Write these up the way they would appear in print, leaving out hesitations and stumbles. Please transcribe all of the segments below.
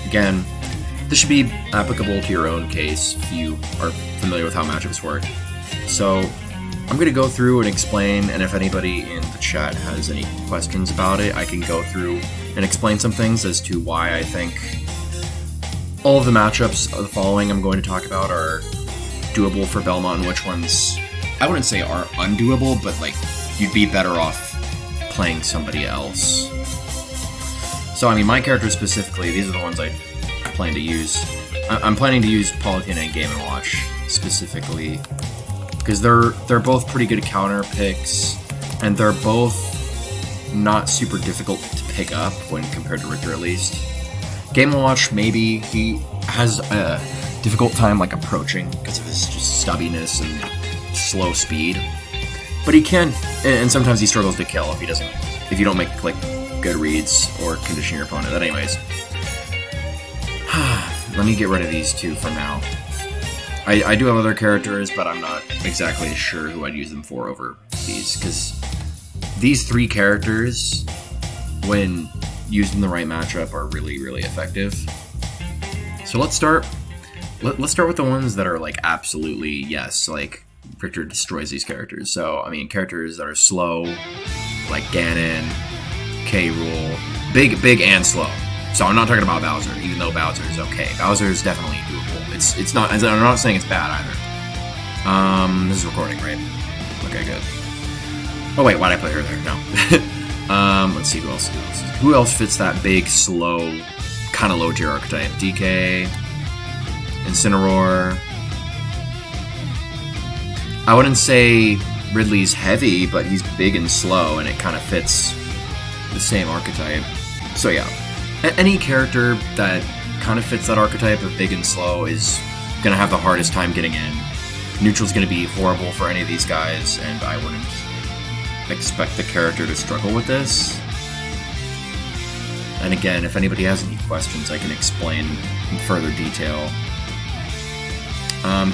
Again, this should be applicable to your own case if you are familiar with how matchups work. So I'm going to go through and explain, and if anybody in the chat has any questions about it, I can go through and explain some things as to why I think all of the matchups of the following I'm going to talk about are doable for Belmont, and which ones I wouldn't say are undoable, but like you'd be better off playing somebody else. So I mean, my characters specifically, these are the ones I plan to use. I'm planning to use Politina and Game & Watch specifically because they're both pretty good counter picks, and they're both not super difficult to pick up when compared to Richter, at least. Game & Watch, maybe he has a difficult time like approaching because of his just stubbiness and slow speed, but he can, and sometimes he struggles to kill if you don't make like good reads or condition your opponent. But anyways, let me get rid of these two for now. I do have other characters, but I'm not exactly sure who I'd use them for over these, because these three characters, when used in the right matchup, are really, really effective. So let's start with the ones that are like absolutely yes, like Richter destroys these characters. So I mean, characters that are slow, like Ganon, K. Rool, big and slow. So I'm not talking about Bowser, even though Bowser is okay. Bowser is definitely doable. It's not. I'm not saying it's bad either. This is recording, right? Okay, good. Oh wait, why'd I put her there? No. Let's see who else. Who else fits that big, slow, kind of low tier archetype? DK, Incineroar. I wouldn't say Ridley's heavy, but he's big and slow, and it kind of fits the same archetype. So yeah, any character that kind of fits that archetype of big and slow is going to have the hardest time getting in. Neutral's going to be horrible for any of these guys, and I wouldn't expect the character to struggle with this. And again, if anybody has any questions, I can explain in further detail.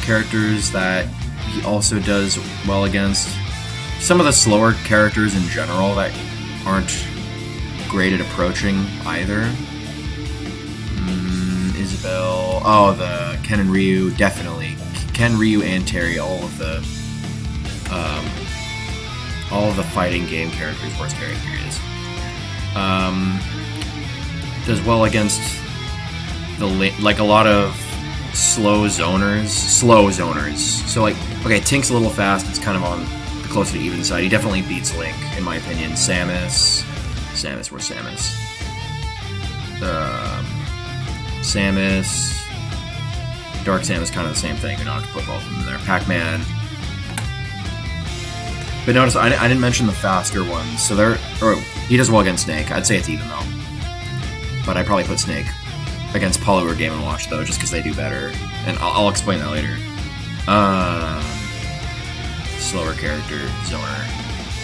Characters that he also does well against. Some of the slower characters in general that aren't great at approaching either. Isabelle. Oh, the Ken and Ryu, definitely. Ken, Ryu, and Terry, all of the fighting game characters, worst character is. Does well against like a lot of slow zoners. So like, okay, Tink's a little fast. It's kind of on the closer to even side. He definitely beats Link, in my opinion. Samus, where's Samus? Samus, Dark Samus, kind of the same thing. You don't have to put both of them in there. Pac-Man. But notice I didn't mention the faster ones. So he does well against Snake. I'd say it's even though. But I'd probably put Snake against Palu or Game & Watch though, just because they do better. And I'll explain that later. Slower character, Zoner.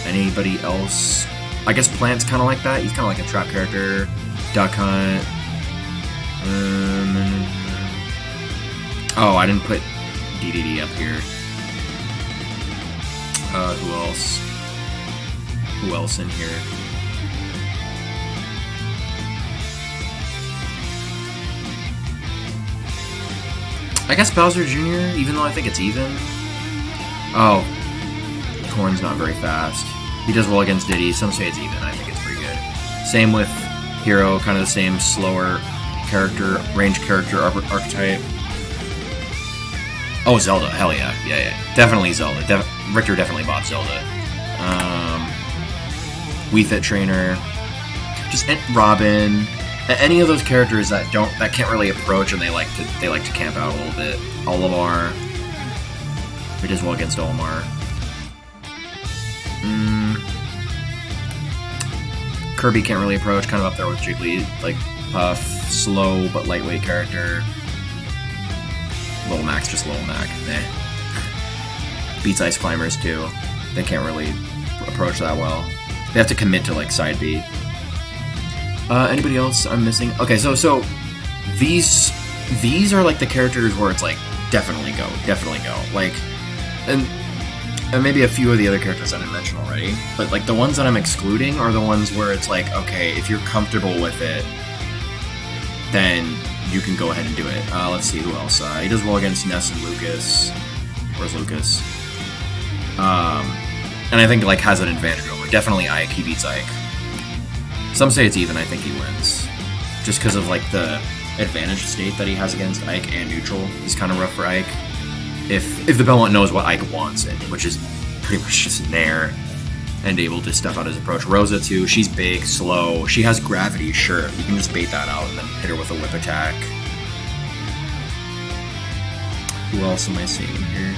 Anybody else? I guess Plant's kind of like that. He's kind of like a trap character. Duck Hunt. Oh, I didn't put DDD up here. Who else? Who else in here? I guess Bowser Jr., even though I think it's even. Oh, Corn's not very fast. He does well against Diddy. Some say it's even. I think it's pretty good. Same with Hero, kind of the same slower character, range character archetype. Oh, Zelda. Hell yeah. Yeah. Definitely Zelda. Richter definitely bought Zelda. Wii Fit Trainer. Just Robin. Any of those characters that can't really approach and they like to camp out a little bit. Olimar. He does well against Olimar. Kirby can't really approach, kind of up there with Jiggly. Like Puff, slow but lightweight character. Little Mac's just Little Mac. Beats Ice Climbers too. They can't really approach that well. They have to commit to like side B. Anybody else I'm missing? Okay, so these are like the characters where it's like definitely go. Like, and maybe a few of the other characters I didn't mention already, but like the ones that I'm excluding are the ones where it's like, okay, if you're comfortable with it, then you can go ahead and do it. Let's see who else. He does well against Ness and Lucas. Where's Lucas? And I think like has an advantage over. Definitely Ike. He beats Ike. Some say it's even. I think he wins, just because of like the advantage state that he has against Ike and neutral is kind of rough for Ike. If the Belmont knows what Ike wants it, which is pretty much just nair and able to stuff out his approach. Rosa too. She's big, slow. She has gravity. Sure, you can just bait that out and then hit her with a whip attack. Who else am I seeing here?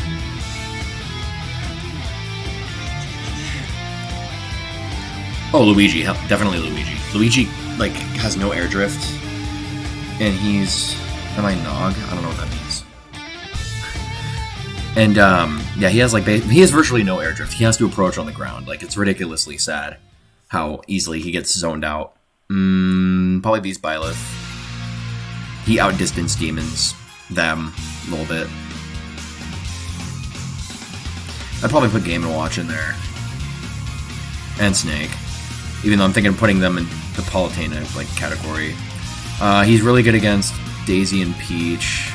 Oh, Luigi. Definitely Luigi. Luigi, like, has no air drift. And he's... Am I Nog? I don't know what that means. And, yeah, he has, like... He has virtually no air drift. He has to approach on the ground. Like, it's ridiculously sad how easily he gets zoned out. Probably beats Byleth. He outdistanced demons. Them. A little bit. I'd probably put Game & Watch in there. And Snake. Even though I'm thinking of putting them in the Palutena like category. He's really good against Daisy and Peach.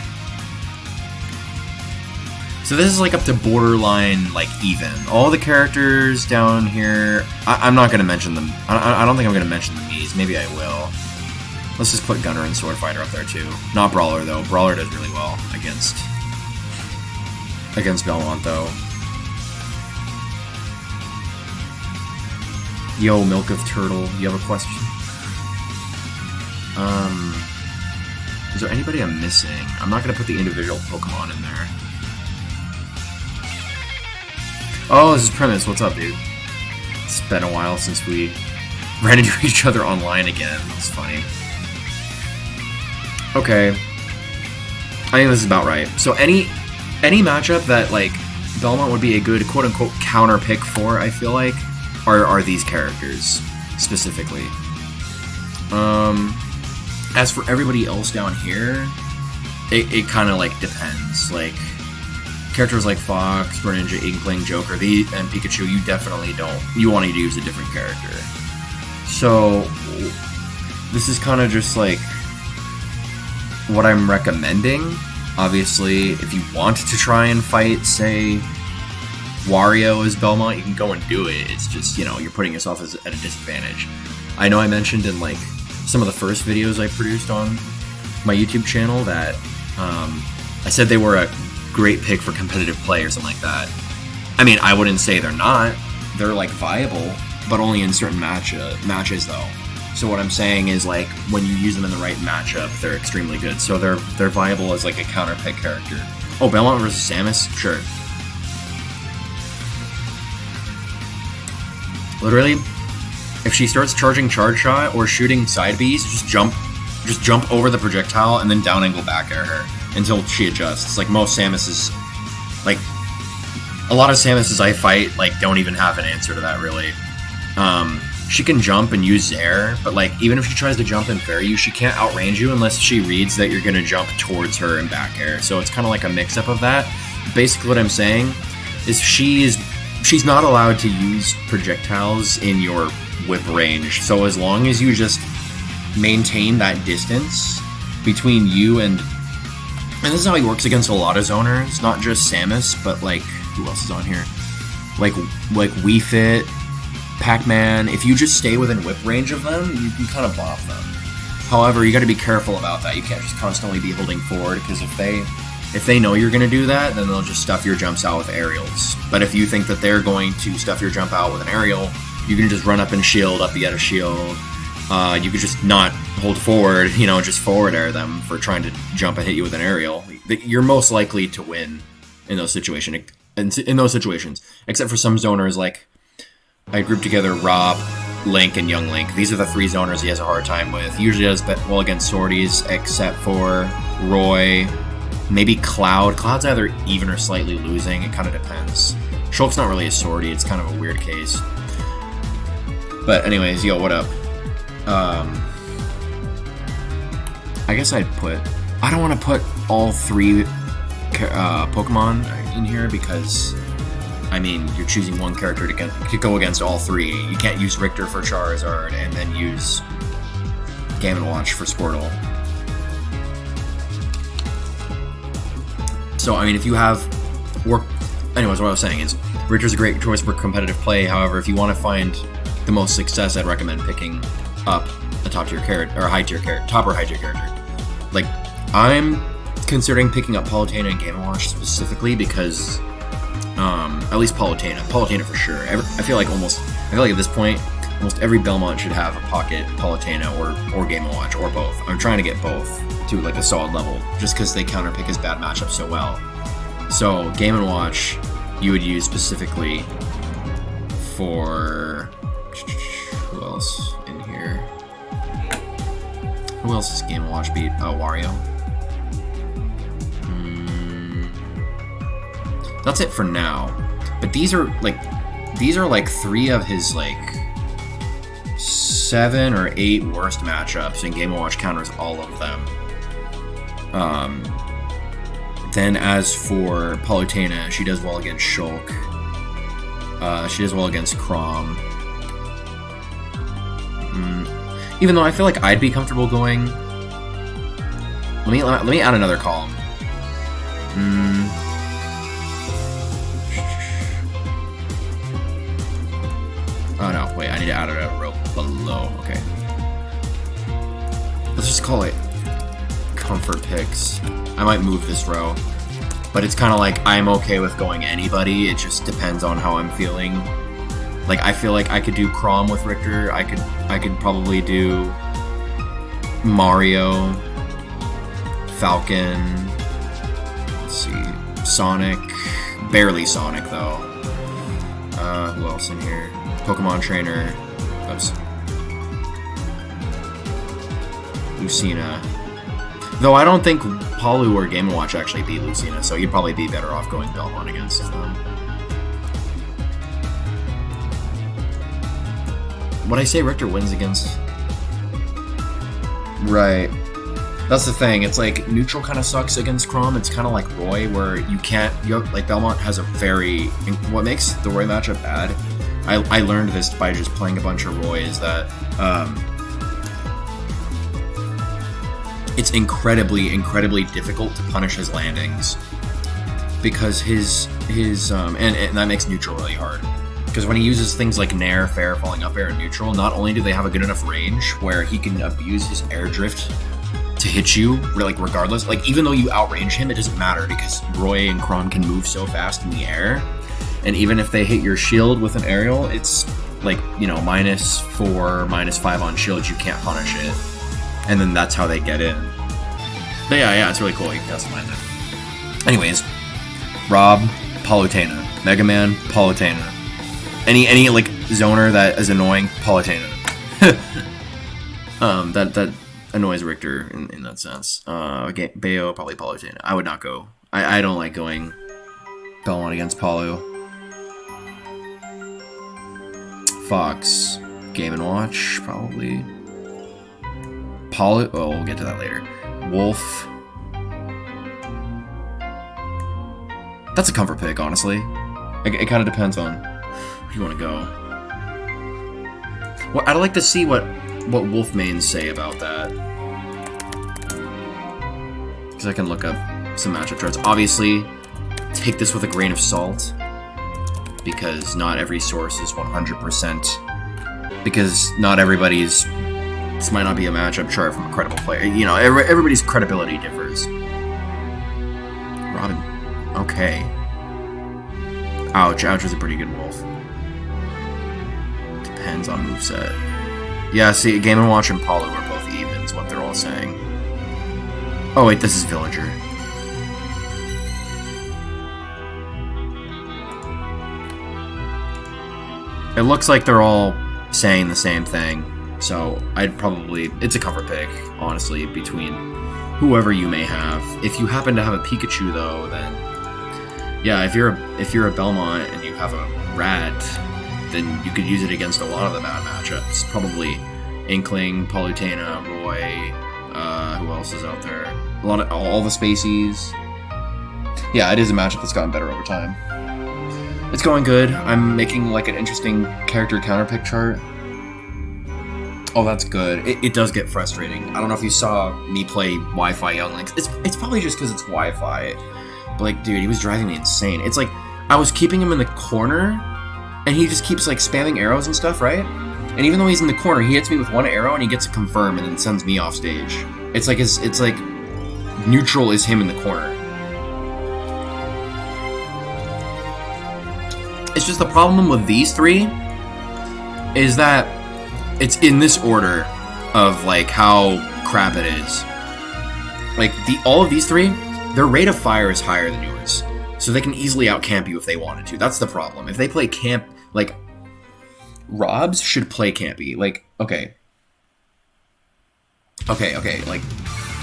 So this is like up to borderline like even. All the characters down here, I'm not going to mention them. I don't think I'm going to mention the Mii's. Maybe I will. Let's just put Gunner and Sword Fighter up there too. Not Brawler though. Brawler does really well against Belmont though. Yo, Milk of Turtle, you have a question? Is there anybody I'm missing? I'm not gonna put the individual Pokemon in there. Oh, this is Premise. What's up, dude? It's been a while since we ran into each other online again. That's funny. Okay. I think this is about right. So any matchup that, like, Belmont would be a good quote-unquote counter pick for, I feel like, are these characters, specifically. As for everybody else down here, it kind of, like, depends. Like, characters like Fox, Greninja, Inkling, Joker, and Pikachu, you definitely don't. You want to use a different character. So, this is kind of just, like, what I'm recommending. Obviously, if you want to try and fight, say, Wario as Belmont, you can go and do it. It's just, you know, you're putting yourself at a disadvantage. I know I mentioned in, like, some of the first videos I produced on my YouTube channel that I said they were a great pick for competitive play or something like that. I mean, I wouldn't say they're not. They're, like, viable, but only in certain matches, though. So what I'm saying is, like, when you use them in the right matchup, they're extremely good. So they're viable as, like, a counter pick character. Oh, Belmont versus Samus? Sure. Literally, if she starts charging Charge Shot or shooting side Bs, just jump over the projectile and then down angle back at her until she adjusts. Like most Samuses, like a lot of Samuses I fight, like don't even have an answer to that really. She can jump and use air, but like even if she tries to jump and fairy you, she can't outrange you unless she reads that you're gonna jump towards her and back air. So it's kind of like a mix-up of that. Basically, what I'm saying is she's not allowed to use projectiles in your whip range. So as long as you just maintain that distance between you and this is how he works against a lot of zoners, not just Samus, but like who else is on here? Like Wii Fit, Pac-Man. If you just stay within whip range of them, you can kind of bop them. However, you got to be careful about that. You can't just constantly be holding forward because if they know you're going to do that, then they'll just stuff your jumps out with aerials. But if you think that they're going to stuff your jump out with an aerial, you can just run up and shield, up you get a shield. You could just not hold forward, you know, just forward air them for trying to jump and hit you with an aerial. You're most likely to win in those situations. Except for some zoners, like I grouped together Rob, Link, and Young Link. These are the three zoners he has a hard time with. He usually does well against Swordies, except for Roy, maybe Cloud. Cloud's either even or slightly losing. It kind of depends. Shulk's not really a Swordy. It's kind of a weird case. But anyways, yo, what up? I guess I don't want to put all three Pokemon in here because, I mean, you're choosing one character to go against all three. You can't use Richter for Charizard and then use Game & Watch for Squirtle. So, I mean, if you have... Anyways, what I was saying is, Richter's a great choice for competitive play. However, if you want to find the most success, I'd recommend picking up a top-tier character, or a high-tier character, top or high-tier character. Like, I'm considering picking up Palutena and Game & Watch specifically because, at least Palutena for sure. I feel like at this point, almost every Belmont should have a pocket Palutena or Game & Watch, or both. I'm trying to get both to like a solid level, just because they counterpick his bad matchup so well. So, Game & Watch, you would use specifically for... Who else in here? Who else does Game & Watch beat? Wario. That's it for now. But these are like 3 of his like 7 or 8 worst matchups, and Game & Watch counters all of them. Then as for Palutena, she does well against Shulk. She does well against Chrom. Even though I feel like I'd be comfortable going... Let me add another column. Oh no, wait, I need to add a row below. Okay. Let's just call it comfort picks. I might move this row, but it's kind of like I'm okay with going anybody. It just depends on how I'm feeling. Like, I feel like I could do Chrom with Richter. I could probably do Mario, Falcon. Let's see, Sonic. Barely Sonic though. Who else in here? Pokemon Trainer. Oops. Lucina. Though I don't think Palu or Game & Watch actually beat Lucina, so you'd probably be better off going Belmont against them. Would I say Richter wins against... Right. That's the thing. It's like, neutral kind of sucks against Chrom. It's kind of like Roy, where you can't... like, Belmont has a very... What makes the Roy matchup bad... I learned this by just playing a bunch of Roy, is that... it's incredibly difficult to punish his landings, because his and that makes neutral really hard, because when he uses things like Nair, Fair, Falling Up Air, and Neutral, not only do they have a good enough range where he can abuse his air drift to hit you, like regardless, like even though you outrange him, it doesn't matter, because Roy and Chrom can move so fast in the air, and even if they hit your shield with an aerial, it's like, you know, -4, -5 on shield, you can't punish it. And then that's how they get in. But yeah, it's really cool. You can customize it. Anyways, Rob, Palutena. Mega Man, Palutena. Any like zoner that is annoying, Palutena. That annoys Richter in that sense. Bayo, probably Palutena. I would not go. I don't like going Belmont against Palu. Fox, Game & Watch, probably. Palu, oh, we'll get to that later. Wolf. That's a comfort pick, honestly. It kind of depends on where you want to go. Well, I'd like to see what Wolf mains say about that, because I can look up some matchup charts. Obviously, take this with a grain of salt, because not every source is 100%. Because not everybody's... This might not be a matchup chart from a credible player. You know, everybody's credibility differs. Robin. Okay. Ouch. Ouch is a pretty good wolf. Depends on moveset. Yeah, see, Game & Watch and Palu are both even, is what they're all saying. Oh, wait, this is Villager. It looks like they're all saying the same thing. So I'd probably... It's a cover pick, honestly, between whoever you may have. If you happen to have a Pikachu, though, then... Yeah, if you're a Belmont and you have a Rat, then you could use it against a lot of the bad matchups. Probably Inkling, Palutena, Roy, who else is out there? All the Spaceys. Yeah, it is a matchup that's gotten better over time. It's going good. I'm making like an interesting character counterpick chart. Oh, that's good. It does get frustrating. I don't know if you saw me play Wi-Fi Young Links. It's probably just because it's Wi-Fi. Like, dude, he was driving me insane. It's like, I was keeping him in the corner, and he just keeps, like, spamming arrows and stuff, right? And even though he's in the corner, he hits me with one arrow, and he gets a confirm, and then sends me off stage. It's like, neutral is him in the corner. It's just the problem with these three is that it's in this order of, like, how crap it is. Like, all of these three, their rate of fire is higher than yours. So they can easily out-camp you if they wanted to. That's the problem. If they play camp, like, Robs should play campy. Like, okay, like,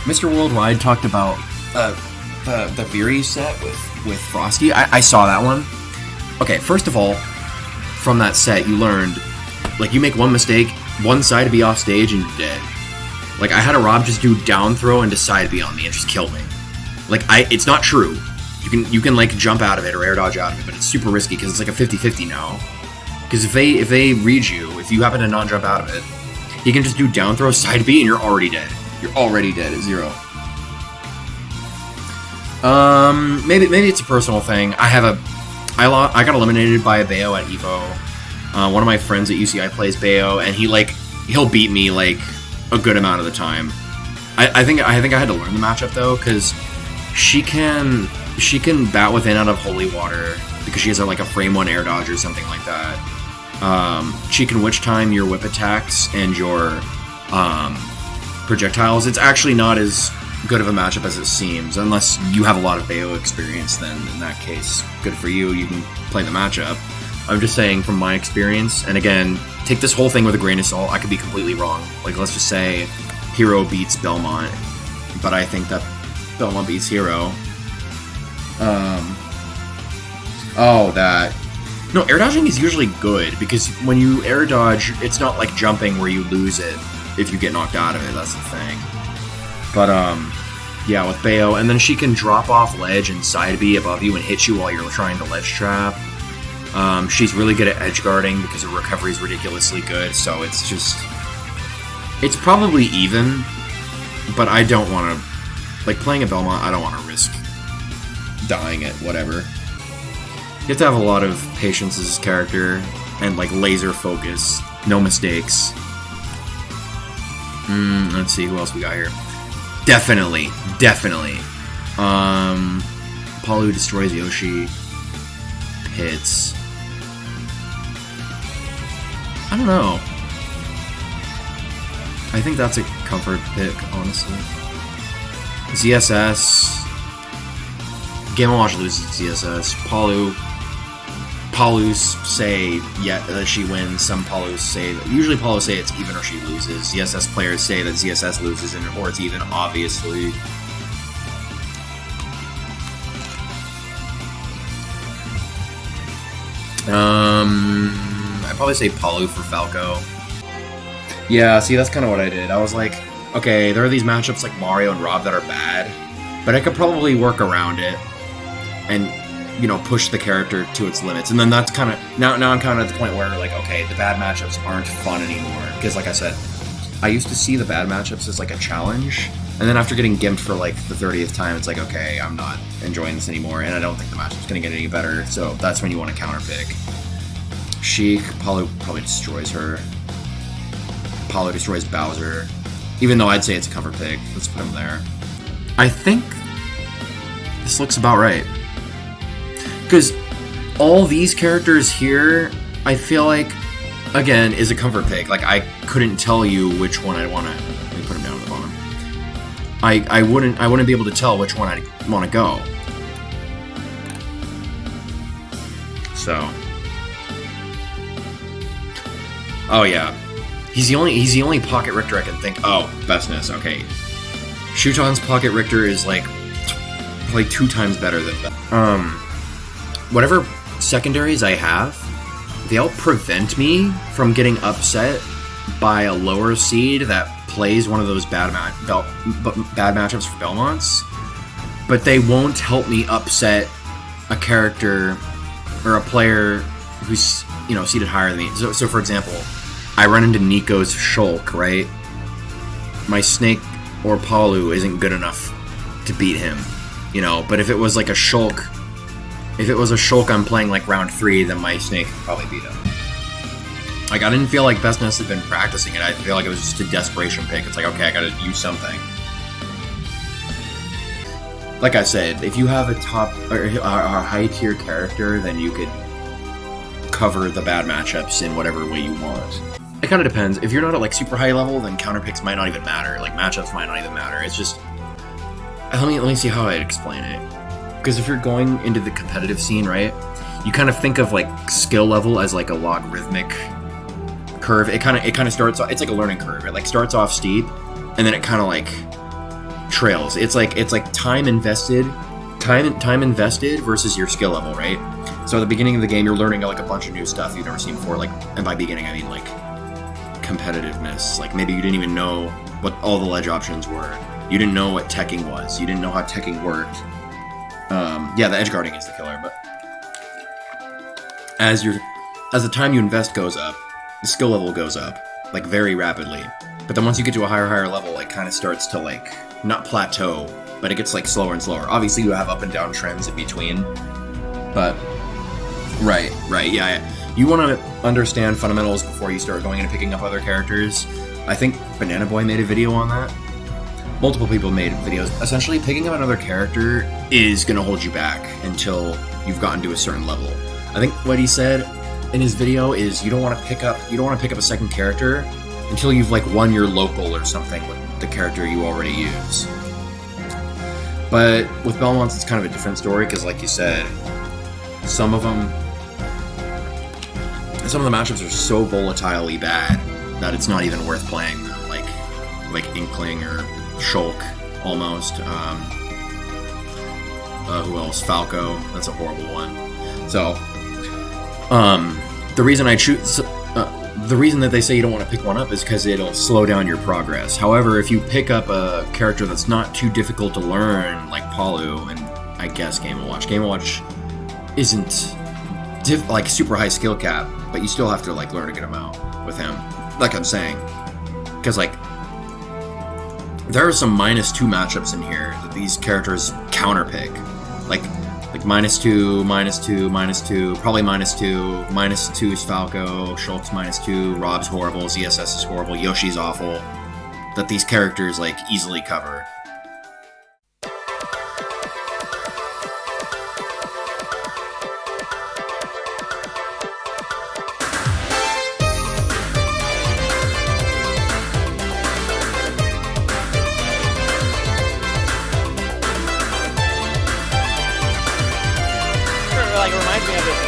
Mr. Worldwide talked about the Veery set with Frosty. I saw that one. Okay, first of all, from that set, you learned, like, you make one mistake, one side to be off stage, and you're dead. Like, I had a Rob just do down throw and decide to be on me and just kill me. Like, it's not true. You can like jump out of it or air dodge out of it, but it's super risky because it's like a 50-50 now. Because if they read you, if you happen to not jump out of it, he can just do down throw side B and you're already dead. You're already dead at 0. Maybe it's a personal thing. I got eliminated by a Bayo at Evo. One of my friends at UCI plays Bayo, and he'll beat me like a good amount of the time. I think I had to learn the matchup though, because she can bat within out of holy water because she has like a frame 1 air dodge or something like that. She can witch time your whip attacks and your projectiles. It's actually not as good of a matchup as it seems, unless you have a lot of Bayo experience. Then in that case, good for you. You can play the matchup. I'm just saying from my experience, and again, take this whole thing with a grain of salt. I could be completely wrong. Like, let's just say Hero beats Belmont, but I think that Belmont beats Hero. No, air dodging is usually good, because when you air dodge, it's not like jumping where you lose it if you get knocked out of it. That's the thing. But, yeah, with Bayo, and then she can drop off ledge and side B above you and hit you while you're trying to ledge trap. She's really good at edge guarding because her recovery is ridiculously good, so it's probably even, but I don't want to, like, playing a Belmont, I don't want to risk dying at whatever. You have to have a lot of patience as this character, and, like, laser focus, no mistakes. Let's see, who else we got here? Definitely. Palu destroys Yoshi. Hits. I don't know. I think that's a comfort pick, honestly. ZSS. Game & Watch loses ZSS. Palu's say that she wins. Some Palus say that. Usually Palus say it's even or she loses. ZSS players say that ZSS loses or it's even, obviously. I'd probably say Palu for Falco. Yeah, see, that's kind of what I did. I was like, okay, there are these matchups like Mario and Rob that are bad, but I could probably work around it and, you know, push the character to its limits. And then that's kind of, now I'm kind of at the point where, like, okay, the bad matchups aren't fun anymore. Because, like I said, I used to see the bad matchups as, like, a challenge. And then after getting gimped for, like, the 30th time, it's like, okay, I'm not enjoying this anymore, and I don't think the matchup's going to get any better. So that's when you want to counterpick. Sheik, Palu probably destroys her. Palu destroys Bowser. Even though I'd say it's a cover pick. Let's put him there. I think this looks about right. Because all these characters here, I feel like, again, is a comfort pick. Like, I couldn't tell you which one I'd want to... Let me put him down at the bottom. I wouldn't be able to tell which one I'd want to go. So... Oh, yeah. He's the only Pocket Richter I can think... Oh, bestness, okay. Shuton's Pocket Richter is, like 2 times better than that. Whatever secondaries I have, they'll prevent me from getting upset by a lower seed that plays one of those bad matchups for Belmonts, but they won't help me upset a character or a player who's, you know, seated higher than me. So for example, I run into Nico's Shulk, right? My Snake or Palu isn't good enough to beat him. you know. But if it was like a Shulk, I'm playing like round 3, then my Snake could probably beat him. Like, I didn't feel like Bestness had been practicing it. I feel like it was just a desperation pick. It's like, okay, I gotta use something. Like I said, if you have a top or a high tier character, then you could cover the bad matchups in whatever way you want. It kind of depends. If you're not at like super high level, then counterpicks might not even matter. Like matchups might not even matter. It's just let me see how I'd explain it. Because if you're going into the competitive scene, right, you kind of think of like skill level as like a logarithmic curve. It kind of starts off, it's like a learning curve. It like starts off steep, and then it kind of like trails. It's like time invested versus your skill level, right? So at the beginning of the game, you're learning like a bunch of new stuff you've never seen before. Like, and by beginning, I mean like competitiveness. Like maybe you didn't even know what all the ledge options were. You didn't know what teching was. You didn't know how teching worked. Yeah, the edge guarding is the killer. But as the time you invest goes up, the skill level goes up like very rapidly. But then once you get to a higher level, it kind of starts to like not plateau, but it gets like slower and slower. Obviously, you have up and down trends in between, but right, yeah. You want to understand fundamentals before you start going into picking up other characters. I think Banana Boy made a video on that. Multiple people made videos. Essentially, picking up another character is going to hold you back until you've gotten to a certain level. I think what he said in his video is you don't want to pick up a second character until you've like won your local or something with the character you already use. But with Belmonts, it's kind of a different story because, like you said, some of the matchups are so volatilely bad that it's not even worth playing them. Like Inkling or Shulk, almost. Who else? Falco. That's a horrible one. So, the reason the reason that they say you don't want to pick one up is because it'll slow down your progress. However, if you pick up a character that's not too difficult to learn, like Palu, and I guess Game & Watch isn't like super high skill cap, but you still have to like learn a good amount with him. Like I'm saying, because like there are some -2 matchups in here that these characters counterpick, like -2, -2, -2, probably -2, -2 is Falco, Shulk's -2, Rob's horrible, ZSS is horrible, Yoshi's awful, that these characters like easily cover. Like, it reminds me of this.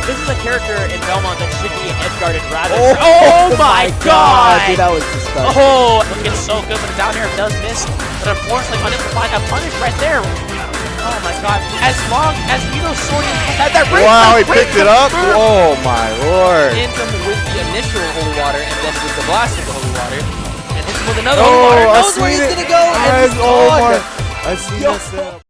This is a character in Belmont that should be edge-guarded rather. Oh my god! Dude, that was disgusting. Oh, looking so good, but down here does miss. But unfortunately, unable to find a punish right there. Oh my god! As long as Sorting had that break. Wow, he picked it up. Oh my lord! Hits him with the initial holy water, and then with the blast of the holy water, and hits him with another holy water. Knows where he's gonna go. Oh my! I see this.